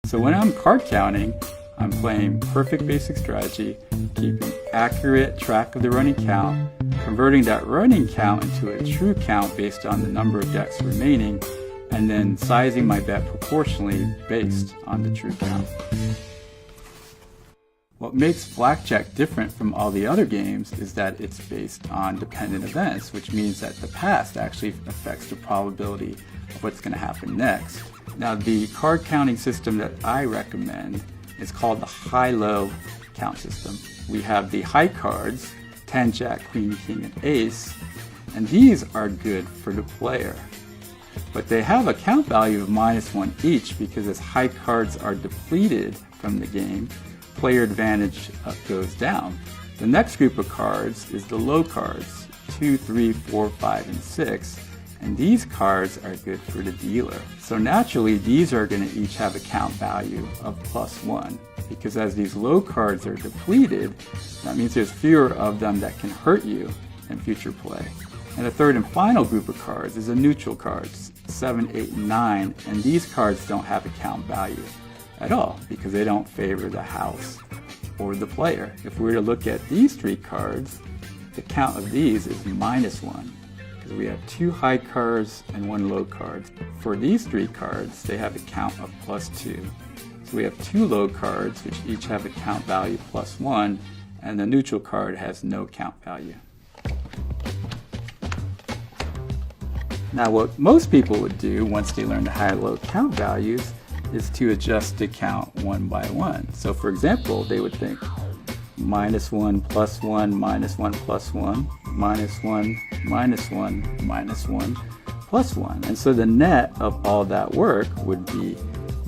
So when I'm card counting, I'm playing perfect basic strategy, keeping accurate track of the running count, converting that running count into a true count based on the number of decks remaining, and then sizing my bet proportionally based on the true count. What makes Blackjack different from all the other games is that it's based on dependent events, which means that the past actually affects the probability of what's going to happen next. Now, the card counting system that I recommend is called the high-low count system. We have the high cards, 10, Jack, Queen, King, and Ace, and these are good for the player. But they have a count value of -1 each because as high cards are depleted from the game, player advantage goes down. The next group of cards is the low cards, 2, 3, 4, 5, and 6, and these cards are good for the dealer. So naturally, these are going to each have a count value of +1, because as these low cards are depleted, that means there's fewer of them that can hurt you in future play. And the third and final group of cards is the neutral cards, 7, 8, and 9, and these cards don't have a count value at all because they don't favor the house or the player. If we were to look at these three cards, the count of these is -1 because we have 2 high cards and 1 low card. For these 3 cards, they have a count of +2. So we have 2 low cards which each have a count value +1, and the neutral card has no count value. Now, what most people would do once they learn the high-low count values is to adjust the count one by one. So for example, they would think -1 +1 -1 +1 -1 -1 -1 +1. And so the net of all that work would be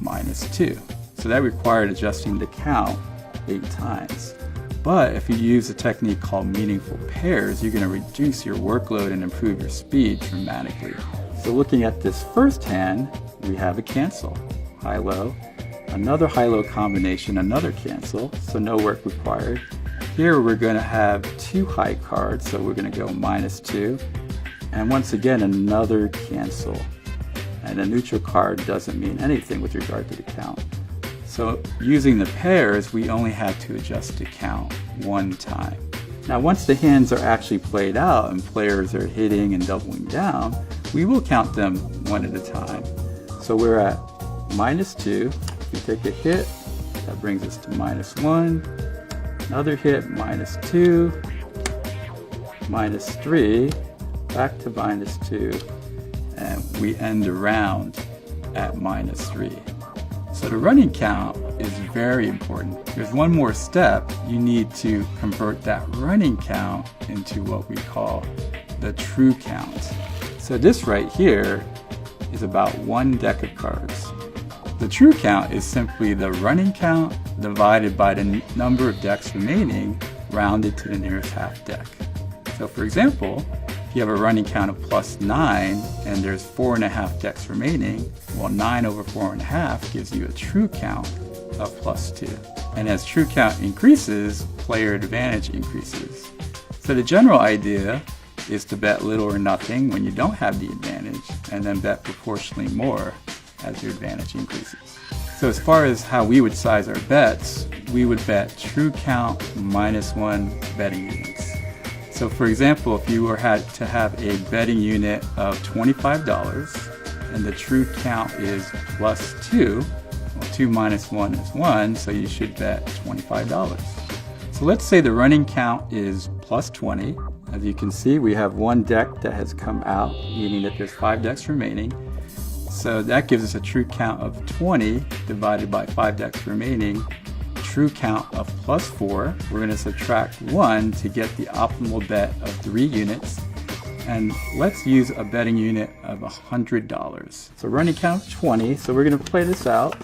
-2. So that required adjusting the count 8 times. But if you use a technique called meaningful pairs, you're going to reduce your workload and improve your speed dramatically. So looking at this first hand, we have a cancel. High-low, another high-low combination, another cancel, so no work required. Here we're going to have 2 high cards, so we're going to go -2, and once again another cancel. And a neutral card doesn't mean anything with regard to the count. So using the pairs, we only had to adjust the count 1 time. Now once the hands are actually played out and players are hitting and doubling down, we will count them one at a time. So we're at -2, we take a hit, that brings us to -1, another hit, -2, -3, back to -2, and we end the round at -3. So the running count is very important. There's one more step. You need to convert that running count into what we call the true count. So this right here is about 1 deck of cards. The true count is simply the running count divided by the number of decks remaining, rounded to the nearest half deck. So for example, if you have a running count of +9 and there's 4.5 decks remaining, well, 9 over 4.5 gives you a true count of +2. And as true count increases, player advantage increases. So the general idea is to bet little or nothing when you don't have the advantage, and then bet proportionally more as your advantage increases. So as far as how we would size our bets, we would bet true count -1 betting units. So for example, if you had to have a betting unit of $25 and the true count is +2, well, 2 minus 1 is 1, so you should bet $25. So let's say the running count is +20. As you can see, we have 1 deck that has come out, meaning that there's 5 decks remaining. So that gives us a true count of 20 divided by 5 decks remaining. True count of +4. We're going to subtract 1 to get the optimal bet of 3 units. And let's use a betting unit of $100. So running count of 20. So we're going to play this out.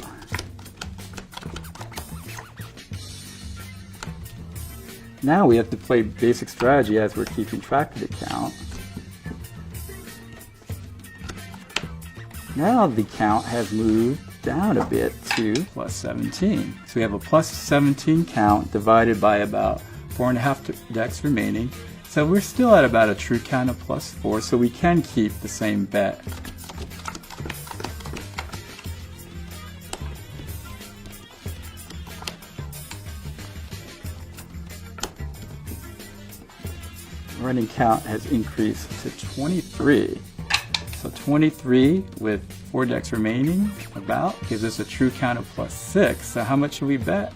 Now we have to play basic strategy as we're keeping track of the count. Now the count has moved down a bit to +17. So we have a +17 count divided by about 4.5 decks remaining. So we're still at about a true count of +4, so we can keep the same bet. running count has increased to 23. So 23 with 4 decks remaining about gives us a true count of +6. So how much should we bet?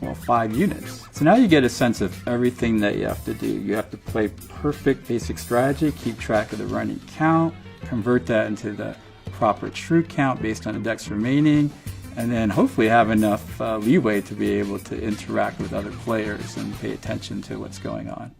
Well, 5 units. So now you get a sense of everything that you have to do. You have to play perfect basic strategy, keep track of the running count, convert that into the proper true count based on the decks remaining, and then hopefully have enough leeway to be able to interact with other players and pay attention to what's going on.